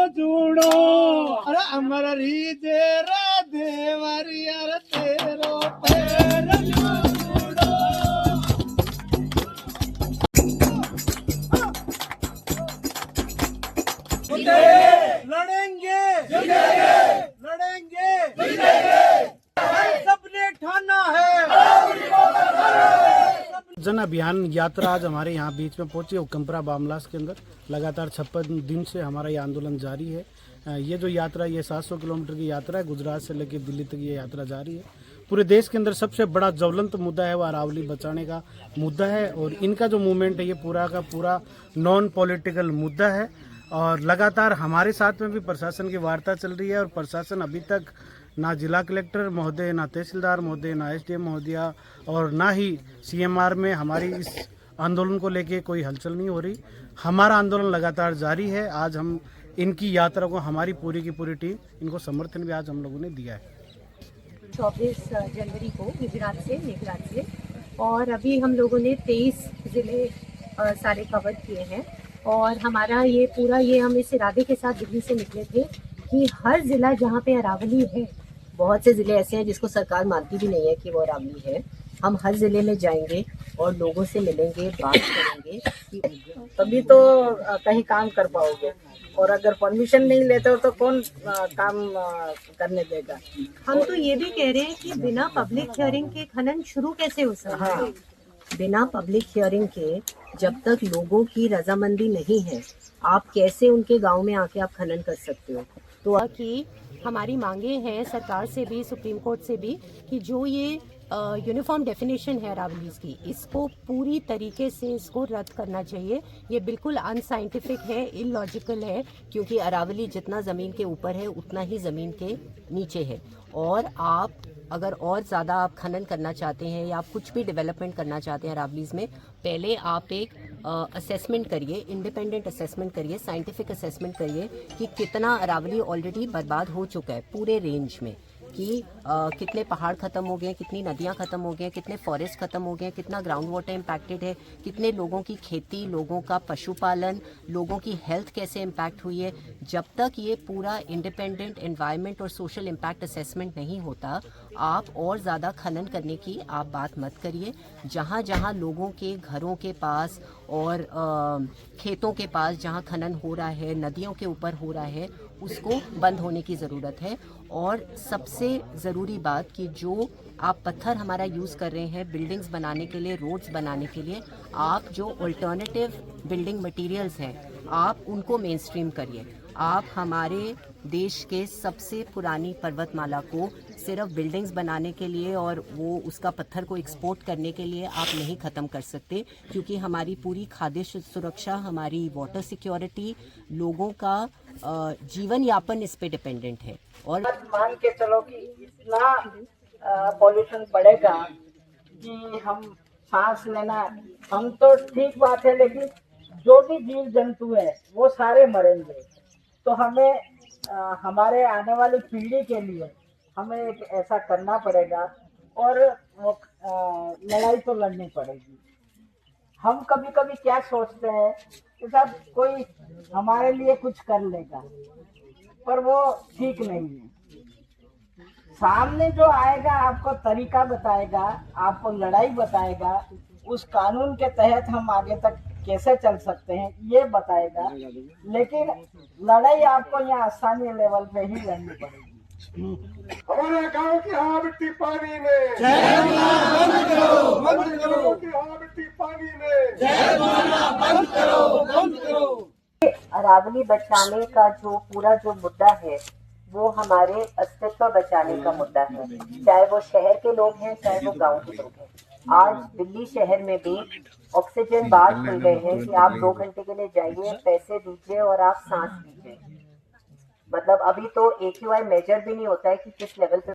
जूड़ो अरे अमर रीजे राधे वरियर तेरो पैर जूड़ो। लड़ेंगे लड़ेंगे सबने ठाना है। जन अभियान यात्रा आज हमारे यहाँ बीच में पहुंची हुक्मपुरा बामलास के अंदर। लगातार 56 दिन से हमारा ये आंदोलन जारी है। ये जो यात्रा ये 700 किलोमीटर की यात्रा है, गुजरात से लेकर दिल्ली तक ये यात्रा जारी है। पूरे देश के अंदर सबसे बड़ा ज्वलंत मुद्दा है वो अरावली बचाने का मुद्दा है और इनका जो मूवमेंट है ये पूरा का पूरा नॉन पॉलिटिकल मुद्दा है। और लगातार हमारे साथ में भी प्रशासन की वार्ता चल रही है और प्रशासन अभी तक ना जिला कलेक्टर महोदय, ना तहसीलदार महोदय, ना एसडीएम महोदया और ना ही सीएमआर में हमारी इस आंदोलन को लेके कोई हलचल नहीं हो रही। हमारा आंदोलन लगातार जारी है। आज हम इनकी यात्रा को हमारी पूरी की पूरी टीम इनको समर्थन भी आज हम लोगों ने दिया है। 24 जनवरी को गुजरात से मेघराज से और अभी हम लोगों ने 23 ज़िले सारे कवर किए हैं और हमारा ये पूरा हम इस इरादे के साथ दिल्ली से निकले थे कि हर ज़िला जहाँ पे अरावली है, बहुत से ज़िले ऐसे हैं जिसको सरकार मानती भी नहीं है कि वो अरावली है, हम हर ज़िले में जाएंगे और लोगों से मिलेंगे, बात करेंगे, तभी तो कहीं काम कर पाओगे। और अगर परमिशन नहीं लेते हो तो कौन काम करने देगा। हम तो ये भी कह रहे हैं कि बिना पब्लिक हियरिंग के खनन शुरू कैसे हो सकता है। बिना पब्लिक हियरिंग के जब तक लोगों की रजामंदी नहीं है, आप कैसे उनके गांव में आके आप खनन कर सकते हो। तो कि हमारी मांगे हैं सरकार से भी, सुप्रीम कोर्ट से भी, कि जो ये यूनिफॉर्म डेफिनेशन है अरावलीज की, इसको पूरी तरीके से इसको रद्द करना चाहिए। ये बिल्कुल अनसाइंटिफिक है, इलॉजिकल है, क्योंकि अरावली जितना ज़मीन के ऊपर है उतना ही ज़मीन के नीचे है। और आप अगर और ज़्यादा आप खनन करना चाहते हैं या आप कुछ भी डेवलपमेंट करना चाहते हैं अरावलीज में, पहले आप एक असेसमेंट करिए, इंडिपेंडेंट असेसमेंट करिए, साइंटिफिक असेसमेंट करिए कि कितना अरावली ऑलरेडी बर्बाद हो चुका है पूरे रेंज में, कि कितने पहाड़ ख़त्म हो गए, कितनी नदियाँ ख़त्म हो गए, कितने फॉरेस्ट ख़त्म हो गए, कितना ग्राउंड वाटर इम्पैक्टेड है, कितने लोगों की खेती, लोगों का पशुपालन, लोगों की हेल्थ कैसे इम्पैक्ट हुई है। जब तक ये पूरा इंडिपेंडेंट एनवायरनमेंट और सोशल इम्पैक्ट असेसमेंट नहीं होता, आप और ज़्यादा खनन करने की आप बात मत करिए। जहाँ जहाँ लोगों के घरों के पास और खेतों के पास जहाँ खनन हो रहा है, नदियों के ऊपर हो रहा है, उसको बंद होने की ज़रूरत है। और सबसे ज़रूरी बात कि जो आप पत्थर हमारा यूज़ कर रहे हैं बिल्डिंग्स बनाने के लिए, रोड्स बनाने के लिए, आप जो अल्टरनेटिव बिल्डिंग मटेरियल्स हैं आप उनको मेन स्ट्रीम करिए। आप हमारे देश के सबसे पुरानी पर्वतमाला को सिर्फ बिल्डिंग्स बनाने के लिए और वो उसका पत्थर को एक्सपोर्ट करने के लिए आप नहीं ख़त्म कर सकते, क्योंकि हमारी पूरी खाद्य सुरक्षा, हमारी वाटर सिक्योरिटी, लोगों का जीवन यापन इस पे डिपेंडेंट है। और मान के चलो कि इतना पॉल्यूशन बढ़ेगा कि हम सांस लेना, हम तो ठीक बात है, लेकिन जो भी जीव जंतु है वो सारे मरेंगे। तो हमें हमारे आने वाली पीढ़ी के लिए हमें एक ऐसा करना पड़ेगा और लड़ाई तो लड़नी पड़ेगी। हम कभी कभी क्या सोचते हैं कि साहब कोई हमारे लिए कुछ कर लेगा, पर वो ठीक नहीं है। सामने जो आएगा आपको तरीका बताएगा, आपको लड़ाई बताएगा, उस कानून के तहत हम आगे तक कैसे चल सकते हैं ये बताएगा। लेकिन लड़ाई आपको यहाँ स्थानीय लेवल पे ही लड़नी पड़ेगी। हमारे गांव की हवा मिट्टी पानी में, बंद करो की हवा मिट्टी पानी में, बंद करो। अरावली बचाने का जो पूरा जो मुद्दा है वो हमारे अस्तित्व बचाने का मुद्दा है, चाहे वो शहर के लोग हैं चाहे वो गांव के लोग हैं। आज दिल्ली शहर में भी ऑक्सीजन बार खुल गए हैं कि आप 2 घंटे के लिए जाइए, पैसे दीजिए और आप सांस लीजिए। मतलब अभी तो AQI मेजर भी नहीं होता है कि किस लेवल पे